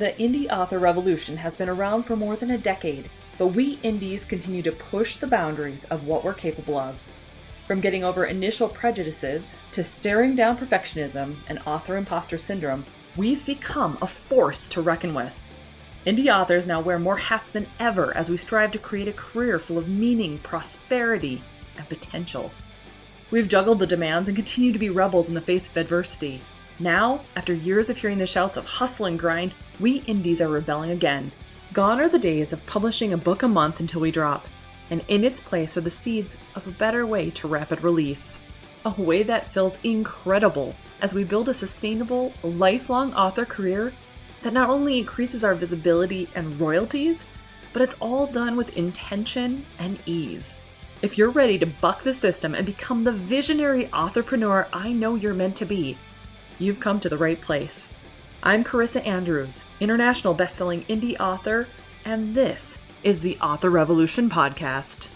The indie author revolution has been around for more than a decade, but we indies continue to push the boundaries of what we're capable of. From getting over initial prejudices to staring down perfectionism and author imposter syndrome, we've become a force to reckon with. Indie authors now wear more hats than ever as we strive to create a career full of meaning, prosperity, and potential. We've juggled the demands and continue to be rebels in the face of adversity. Now, after years of hearing the shouts of hustle and grind, we indies are rebelling again. Gone are the days of publishing a book a month until we drop, and in its place are the seeds of a better way to rapid release. A way that feels incredible as we build a sustainable, lifelong author career that not only increases our visibility and royalties, but it's all done with intention and ease. If you're ready to buck the system and become the visionary authorpreneur I know you're meant to be, you've come to the right place. I'm Carissa Andrews, international best-selling indie author, and this is the Author Revolution podcast.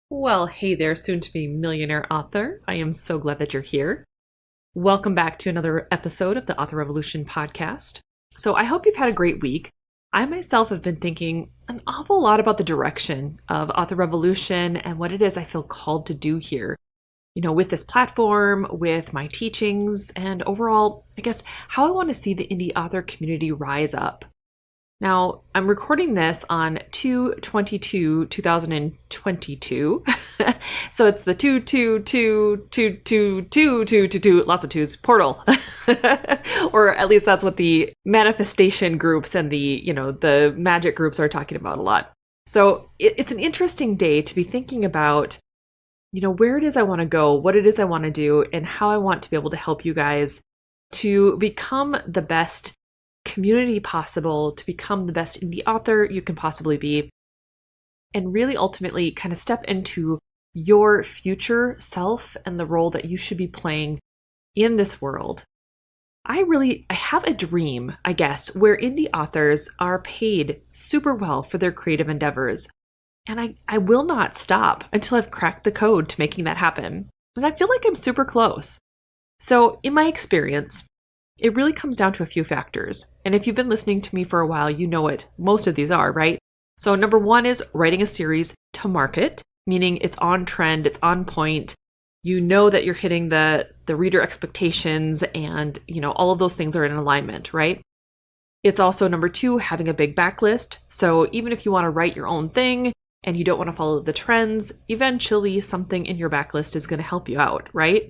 Well, hey there, soon-to-be millionaire author. I am so glad that you're here. Welcome back to another episode of the Author Revolution podcast. So I hope you've had a great week. I myself have been thinking an awful lot about the direction of Author Revolution and what it is I feel called to do here. You know, with this platform, with my teachings, and overall, I guess, how I want to see the indie author community rise up. Now, I'm recording this on 2/22/2022. So it's the 2/2/2/2/2/2/2, lots of twos, portal. Or at least that's what the manifestation groups and the magic groups are talking about a lot. So it's an interesting day to be thinking about, where it is I want to go, what it is I want to do, and how I want to be able to help you guys to become the best community possible, to become the best indie author you can possibly be, and really ultimately kind of step into your future self and the role that you should be playing in this world. I have a dream, I guess, where indie authors are paid super well for their creative endeavors. And I will not stop until I've cracked the code to making that happen. And I feel like I'm super close. So in my experience, it really comes down to a few factors. And if you've been listening to me for a while, you know what most of these are, right? So number one is writing a series to market, meaning it's on trend, it's on point. You know that you're hitting the reader expectations and, all of those things are in alignment, right? It's also number two, having a big backlist. So even if you want to write your own thing and you don't want to follow the trends, eventually something in your backlist is going to help you out, right?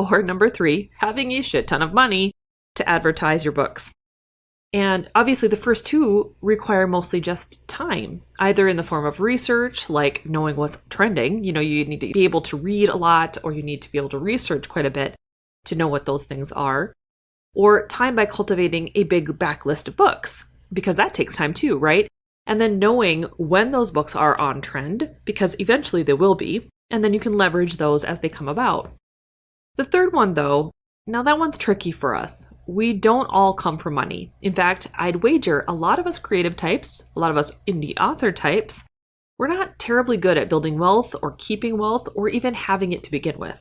Or number three, having a shit ton of money to advertise your books. And obviously the first two require mostly just time, either in the form of research, like knowing what's trending. You need to be able to read a lot, or you need to be able to research quite a bit to know what those things are. Or time by cultivating a big backlist of books, because that takes time too, right? And then knowing when those books are on trend, because eventually they will be, and then you can leverage those as they come about. The third one, though, now that one's tricky for us. We don't all come from money. In fact, I'd wager a lot of us creative types, a lot of us indie author types, we're not terribly good at building wealth or keeping wealth or even having it to begin with.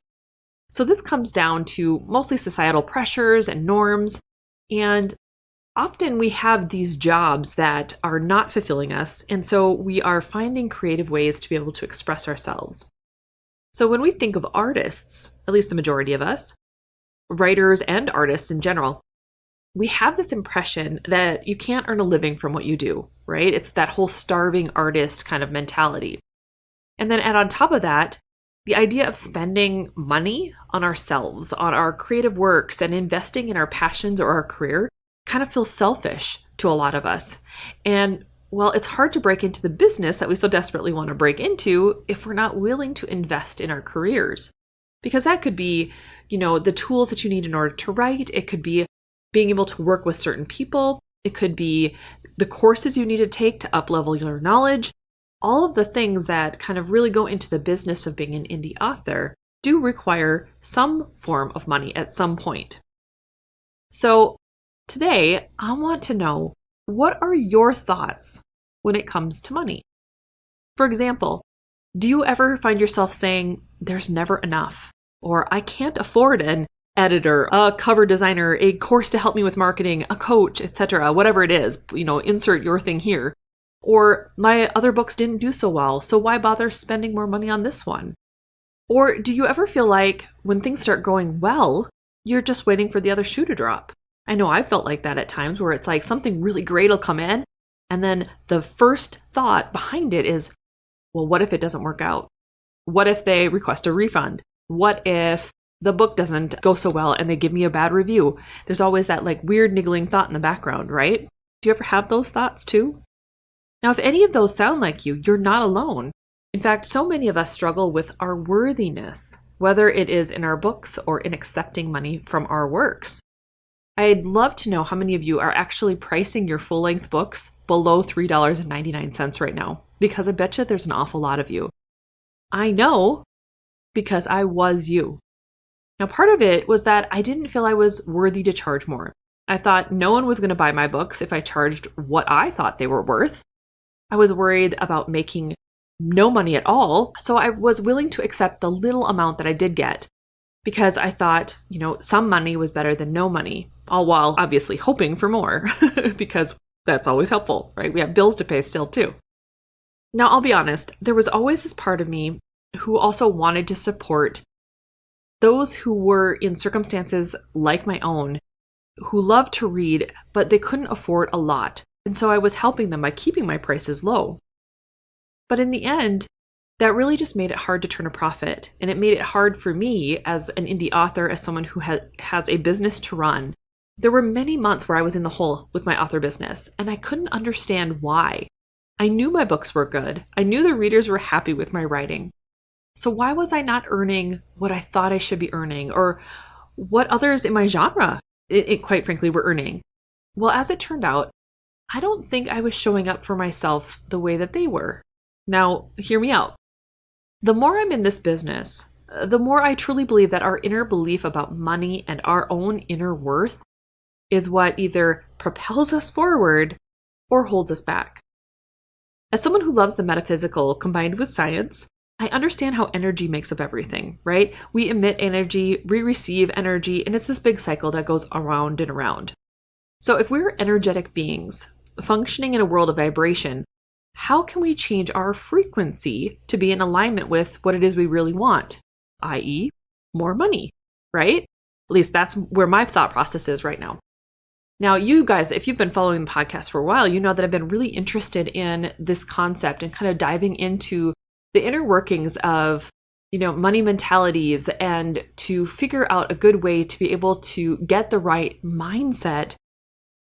So this comes down to mostly societal pressures and norms. And often we have these jobs that are not fulfilling us. And so we are finding creative ways to be able to express ourselves. So when we think of artists, at least the majority of us, writers and artists in general, we have this impression that you can't earn a living from what you do, right? It's that whole starving artist kind of mentality. And then on top of that, the idea of spending money on ourselves, on our creative works, and investing in our passions or our career kind of feels selfish to a lot of us. And well, it's hard to break into the business that we so desperately want to break into if we're not willing to invest in our careers. Because that could be, the tools that you need in order to write. It could be being able to work with certain people. It could be the courses you need to take to up-level your knowledge. All of the things that kind of really go into the business of being an indie author do require some form of money at some point. So today, I want to know, what are your thoughts when it comes to money. For example, do you ever find yourself saying, there's never enough, or I can't afford an editor, a cover designer, a course to help me with marketing, a coach, etc., whatever it is, insert your thing here. Or my other books didn't do so well, so why bother spending more money on this one? Or do you ever feel like when things start going well, you're just waiting for the other shoe to drop? I know I've felt like that at times where it's like something really great will come in, and then the first thought behind it is, well, what if it doesn't work out? What if they request a refund? What if the book doesn't go so well and they give me a bad review? There's always that like weird niggling thought in the background, right? Do you ever have those thoughts too? Now, if any of those sound like you, you're not alone. In fact, so many of us struggle with our worthiness, whether it is in our books or in accepting money from our works. I'd love to know how many of you are actually pricing your full-length books below $3.99 right now, because I bet you there's an awful lot of you. I know, because I was you. Now, part of it was that I didn't feel I was worthy to charge more. I thought no one was going to buy my books if I charged what I thought they were worth. I was worried about making no money at all, so I was willing to accept the little amount that I did get, because I thought, some money was better than no money, all while obviously hoping for more, because that's always helpful, right? We have bills to pay still too. Now, I'll be honest, there was always this part of me who also wanted to support those who were in circumstances like my own, who loved to read, but they couldn't afford a lot. And so I was helping them by keeping my prices low. But in the end, that really just made it hard to turn a profit. And it made it hard for me as an indie author, as someone who has a business to run. There were many months where I was in the hole with my author business, and I couldn't understand why. I knew my books were good. I knew the readers were happy with my writing. So why was I not earning what I thought I should be earning, or what others in my genre, quite frankly, were earning? Well, as it turned out, I don't think I was showing up for myself the way that they were. Now, hear me out. The more I'm in this business, the more I truly believe that our inner belief about money and our own inner worth is what either propels us forward or holds us back. As someone who loves the metaphysical combined with science, I understand how energy makes up everything, right? We emit energy, we receive energy, and it's this big cycle that goes around and around. So if we're energetic beings functioning in a world of vibration, how can we change our frequency to be in alignment with what it is we really want, i.e., more money, right? At least that's where my thought process is right now. Now, you guys, if you've been following the podcast for a while, you know that I've been really interested in this concept and kind of diving into the inner workings of, money mentalities, and to figure out a good way to be able to get the right mindset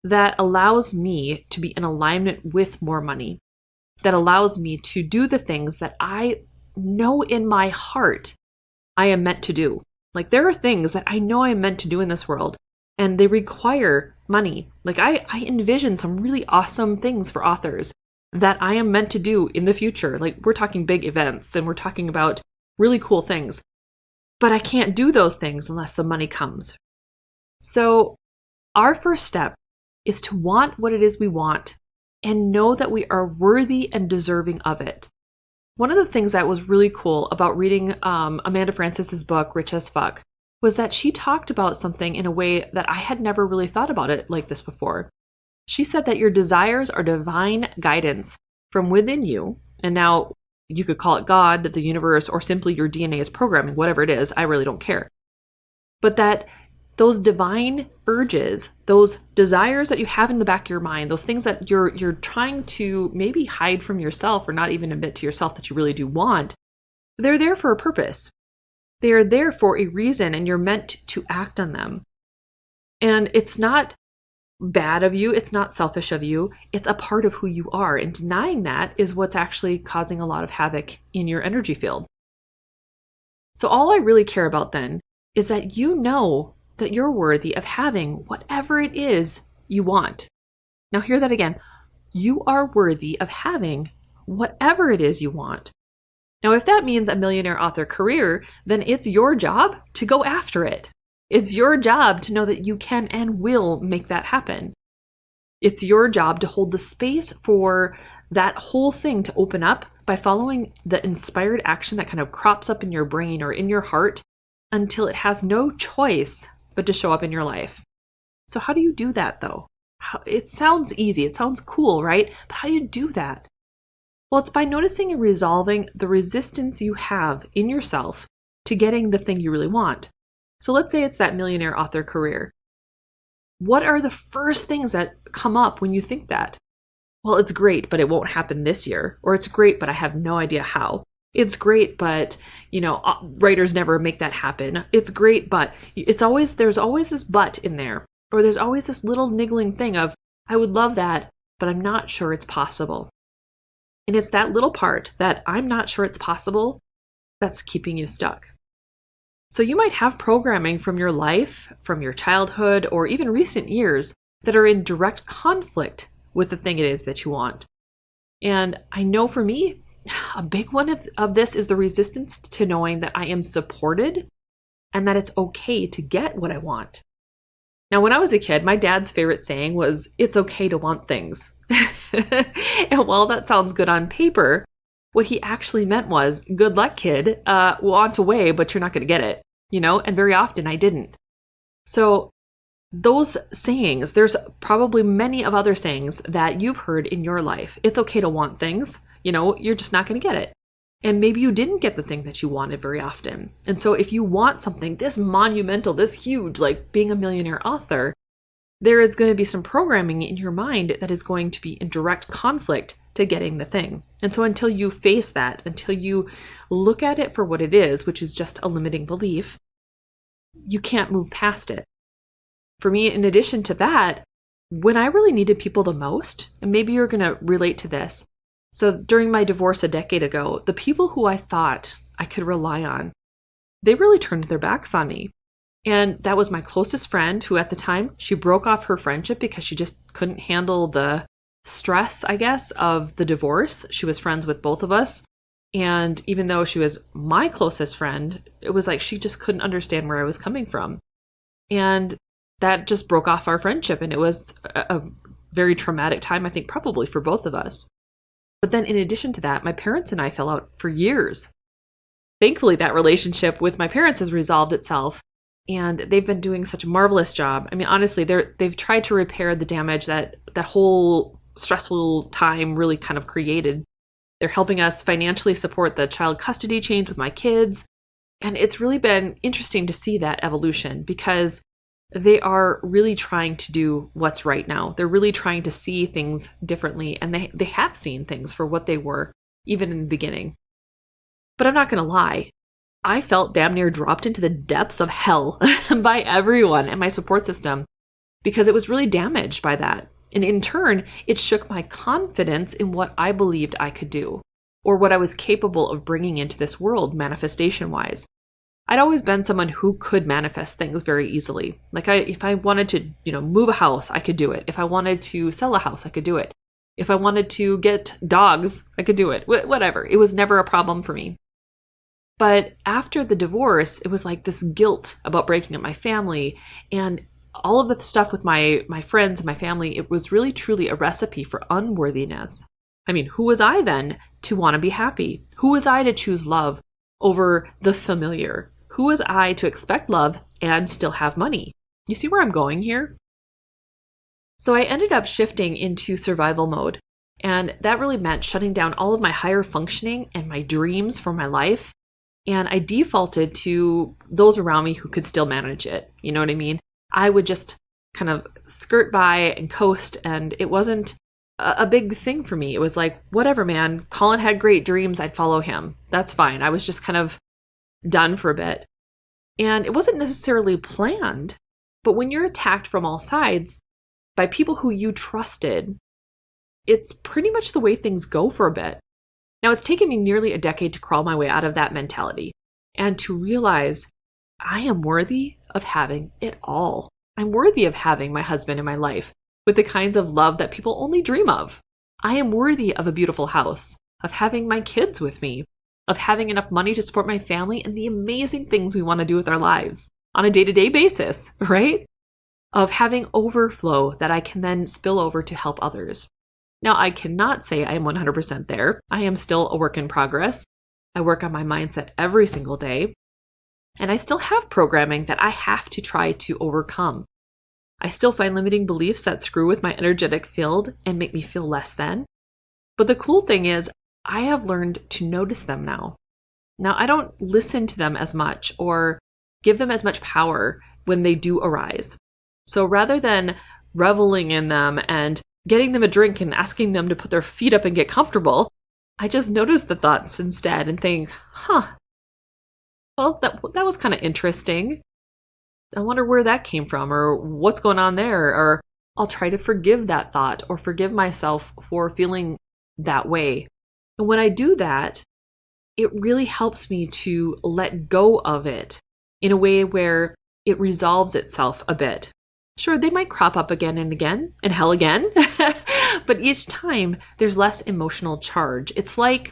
that allows me to be in alignment with more money, that allows me to do the things that I know in my heart I am meant to do. Like, there are things that I know I'm meant to do in this world, and they require money. Like, I envision some really awesome things for authors that I am meant to do in the future. Like, we're talking big events and we're talking about really cool things, but I can't do those things unless the money comes. So our first step is to want what it is we want and know that we are worthy and deserving of it. One of the things that was really cool about reading Amanda Francis's book, Rich as Fuck, was that she talked about something in a way that I had never really thought about it like this before. She said that your desires are divine guidance from within you. And now you could call it God, the universe, or simply your DNA is programming, whatever it is. I really don't care. But that those divine urges, those desires that you have in the back of your mind, those things that you're trying to maybe hide from yourself or not even admit to yourself that you really do want, they're there for a purpose. They are there for a reason, and you're meant to act on them. And it's not bad of you. It's not selfish of you. It's a part of who you are. And denying that is what's actually causing a lot of havoc in your energy field. So all I really care about then is that you know that you're worthy of having whatever it is you want. Now hear that again. You are worthy of having whatever it is you want. Now, if that means a millionaire author career, then it's your job to go after it. It's your job to know that you can and will make that happen. It's your job to hold the space for that whole thing to open up by following the inspired action that kind of crops up in your brain or in your heart until it has no choice but to show up in your life. So how do you do that though? It sounds easy. It sounds cool, right? But how do you do that? Well, it's by noticing and resolving the resistance you have in yourself to getting the thing you really want. So let's say it's that millionaire author career. What are the first things that come up when you think that? Well, it's great, but it won't happen this year. Or it's great, but I have no idea how. It's great, but, writers never make that happen. It's great, but there's always this but in there. Or there's always this little niggling thing of, I would love that, but I'm not sure it's possible. And it's that little part that I'm not sure it's possible that's keeping you stuck. So you might have programming from your life, from your childhood, or even recent years that are in direct conflict with the thing it is that you want. And I know for me, a big one of this is the resistance to knowing that I am supported and that it's okay to get what I want. Now, when I was a kid, my dad's favorite saying was, it's okay to want things. And while that sounds good on paper, what he actually meant was, good luck, kid. Want away, but you're not going to get it, and very often I didn't. So those sayings, there's probably many of other sayings that you've heard in your life. It's okay to want things, you're just not going to get it. And maybe you didn't get the thing that you wanted very often. And so if you want something this monumental, this huge, like being a millionaire author, there is going to be some programming in your mind that is going to be in direct conflict to getting the thing. And so until you face that, until you look at it for what it is, which is just a limiting belief, you can't move past it. For me, in addition to that, when I really needed people the most, and maybe you're going to relate to this. So during my divorce a decade ago, the people who I thought I could rely on, they really turned their backs on me. And that was my closest friend who at the time, she broke off her friendship because she just couldn't handle the stress, I guess, of the divorce. She was friends with both of us. And even though she was my closest friend, it was like she just couldn't understand where I was coming from. And that just broke off our friendship. And it was a very traumatic time, I think, probably for both of us. But then in addition to that, my parents and I fell out for years. Thankfully, that relationship with my parents has resolved itself. And they've been doing such a marvelous job. I mean, honestly, they've tried to repair the damage that whole stressful time really kind of created. They're helping us financially support the child custody change with my kids. And it's really been interesting to see that evolution because they are really trying to do what's right now. They're really trying to see things differently. And they have seen things for what they were, even in the beginning. But I'm not going to lie. I felt damn near dropped into the depths of hell by everyone and my support system because it was really damaged by that. And in turn, it shook my confidence in what I believed I could do or what I was capable of bringing into this world manifestation-wise. I'd always been someone who could manifest things very easily. Like if I wanted to, move a house, I could do it. If I wanted to sell a house, I could do it. If I wanted to get dogs, I could do it. Whatever. It was never a problem for me. But after the divorce, it was like this guilt about breaking up my family and all of the stuff with my friends and my family. It was really, truly a recipe for unworthiness. I mean, who was I then to want to be happy? Who was I to choose love over the familiar? Who was I to expect love and still have money? You see where I'm going here? So I ended up shifting into survival mode. And that really meant shutting down all of my higher functioning and my dreams for my life. And I defaulted to those around me who could still manage it. You know what I mean? I would just kind of skirt by and coast, and it wasn't a big thing for me. It was like, whatever, man. Colin had great dreams. I'd follow him. That's fine. I was just kind of done for a bit. And it wasn't necessarily planned, but when you're attacked from all sides by people who you trusted, it's pretty much the way things go for a bit. Now, it's taken me nearly a decade to crawl my way out of that mentality and to realize I am worthy of having it all. I'm worthy of having my husband in my life with the kinds of love that people only dream of. I am worthy of a beautiful house, of having my kids with me, of having enough money to support my family and the amazing things we want to do with our lives on a day-to-day basis, right? of having overflow that I can then spill over to help others. Now, I cannot say I am 100% there. I am still a work in progress. I work on my mindset every single day. And I still have programming that I have to try to overcome. I still find limiting beliefs that screw with my energetic field and make me feel less than. But the cool thing is, I have learned to notice them now. Now, I don't listen to them as much or give them as much power when they do arise. So rather than reveling in them and getting them a drink and asking them to put their feet up and get comfortable, I just notice the thoughts instead and think, well, that was kind of interesting. I wonder where that came from or what's going on there. Or I'll try to forgive that thought or forgive myself for feeling that way. And when I do that, it really helps me to let go of it in a way where it resolves itself a bit. Sure, they might crop up again and again, and hell again, but each time there's less emotional charge. It's like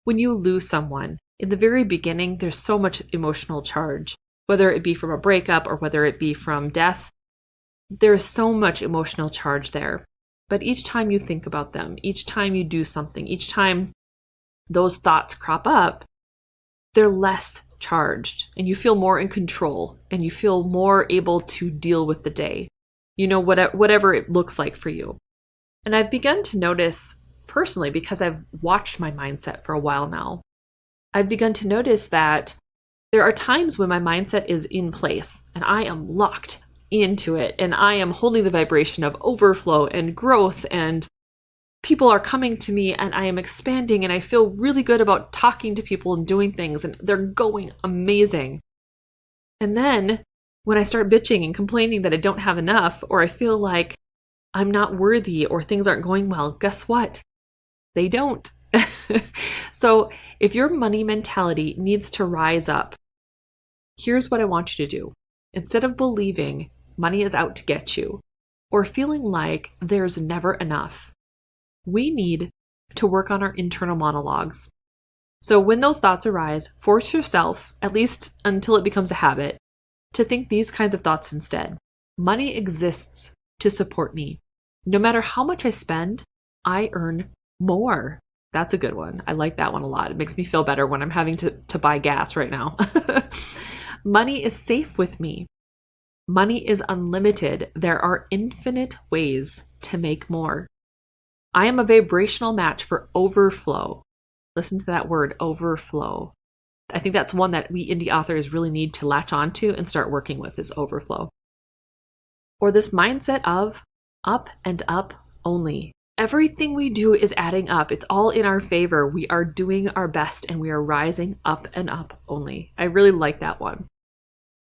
when you lose someone. In the very beginning, there's so much emotional charge, whether it be from a breakup or whether it be from death. There's so much emotional charge there. But each time you think about them, each time you do something, each time those thoughts crop up, they're less charged and you feel more in control and you feel more able to deal with the day, whatever it looks like for you. And I've begun to notice personally, because I've watched my mindset for a while now, I've begun to notice that there are times when my mindset is in place and I am locked into it and I am holding the vibration of overflow and growth and people are coming to me and I am expanding and I feel really good about talking to people and doing things and they're going amazing. And then when I start bitching and complaining that I don't have enough or I feel like I'm not worthy or things aren't going well, guess what? They don't. So if your money mentality needs to rise up, here's what I want you to do. Instead of believing money is out to get you or feeling like there's never enough, we need to work on our internal monologues. So when those thoughts arise, force yourself, at least until it becomes a habit, to think these kinds of thoughts instead. Money exists to support me. No matter how much I spend, I earn more. That's a good one. I like that one a lot. It makes me feel better when I'm having to buy gas right now. Money is safe with me. Money is unlimited. There are infinite ways to make more. I am a vibrational match for overflow. Listen to that word, overflow. I think that's one that we indie authors really need to latch onto and start working with is overflow. Or this mindset of up and up only. Everything we do is adding up. It's all in our favor. We are doing our best and we are rising up and up only. I really like that one.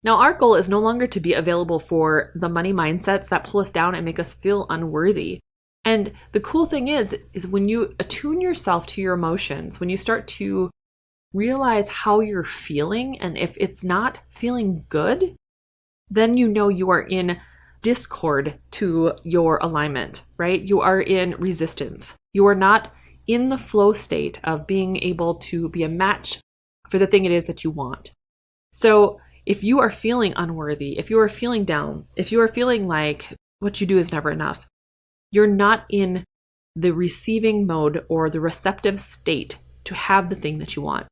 Now, our goal is no longer to be available for the money mindsets that pull us down and make us feel unworthy. And the cool thing is when you attune yourself to your emotions, when you start to realize how you're feeling, and if it's not feeling good, then you know you are in discord to your alignment, right? You are in resistance. You are not in the flow state of being able to be a match for the thing it is that you want. So if you are feeling unworthy, if you are feeling down, if you are feeling like what you do is never enough, you're not in the receiving mode or the receptive state to have the thing that you want.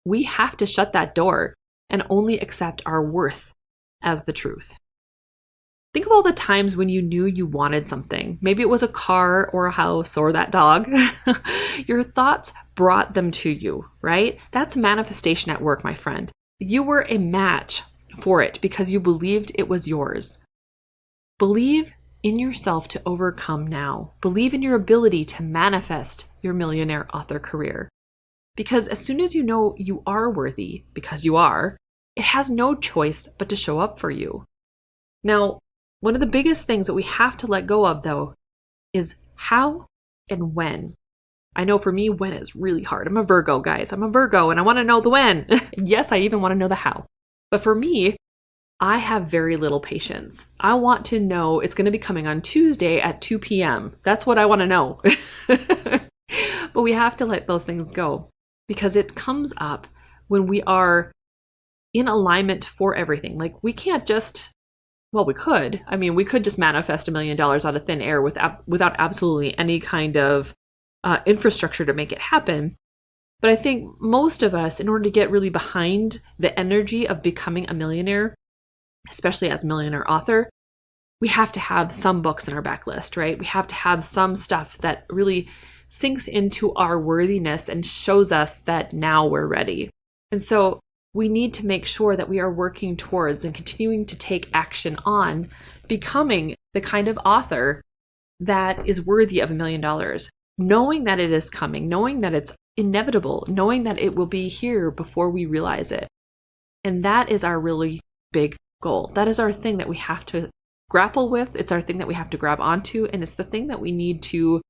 We have to shut that door and only accept our worth as the truth. Think of all the times when you knew you wanted something. Maybe it was a car or a house or that dog. Your thoughts brought them to you, right? That's manifestation at work, my friend. You were a match for it because you believed it was yours. Believe in yourself to overcome now. Believe in your ability to manifest your millionaire author career. Because as soon as you know you are worthy, because you are, it has no choice but to show up for you. Now, one of the biggest things that we have to let go of, though, is how and when. I know for me, when is really hard. I'm a Virgo, guys. I'm a Virgo, and I want to know the when. Yes, I even want to know the how. But for me, I have very little patience. I want to know it's going to be coming on Tuesday at 2 p.m. That's what I want to know. But we have to let those things go because it comes up when we are in alignment for everything. Like we can't just Well, we could. I mean, we could just manifest $1 million out of thin air without absolutely any kind of infrastructure to make it happen. But I think most of us, in order to get really behind the energy of becoming a millionaire, especially as a millionaire author, we have to have some books in our backlist, right? We have to have some stuff that really sinks into our worthiness and shows us that now we're ready. And so we need to make sure that we are working towards and continuing to take action on becoming the kind of author that is worthy of $1 million, knowing that it is coming, knowing that it's inevitable, knowing that it will be here before we realize it. And that is our really big goal. That is our thing that we have to grapple with. It's our thing that we have to grab onto. And it's the thing that we need to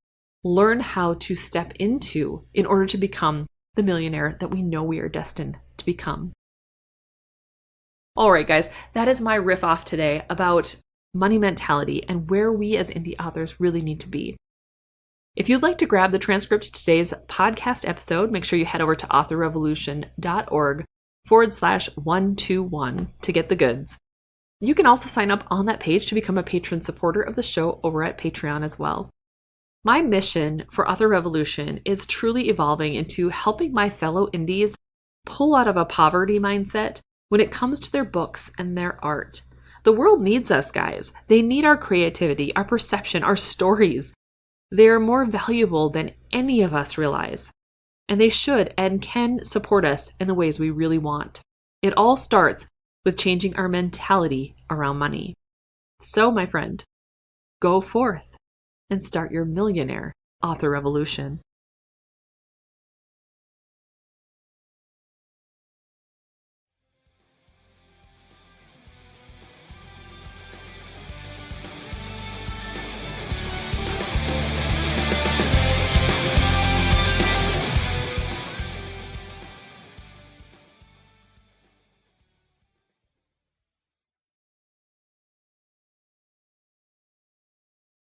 learn how to step into in order to become the millionaire that we know we are destined to become. All right, guys, that is my riff off today about money mentality and where we as indie authors really need to be. If you'd like to grab the transcript of today's podcast episode, make sure you head over to authorrevolution.org/121 to get the goods. You can also sign up on that page to become a patron supporter of the show over at Patreon as well. My mission for Author Revolution is truly evolving into helping my fellow indies pull out of a poverty mindset when it comes to their books and their art. The world needs us, guys. They need our creativity, our perception, our stories. They are more valuable than any of us realize. And they should and can support us in the ways we really want. It all starts with changing our mentality around money. So, my friend, go forth and start your millionaire author revolution.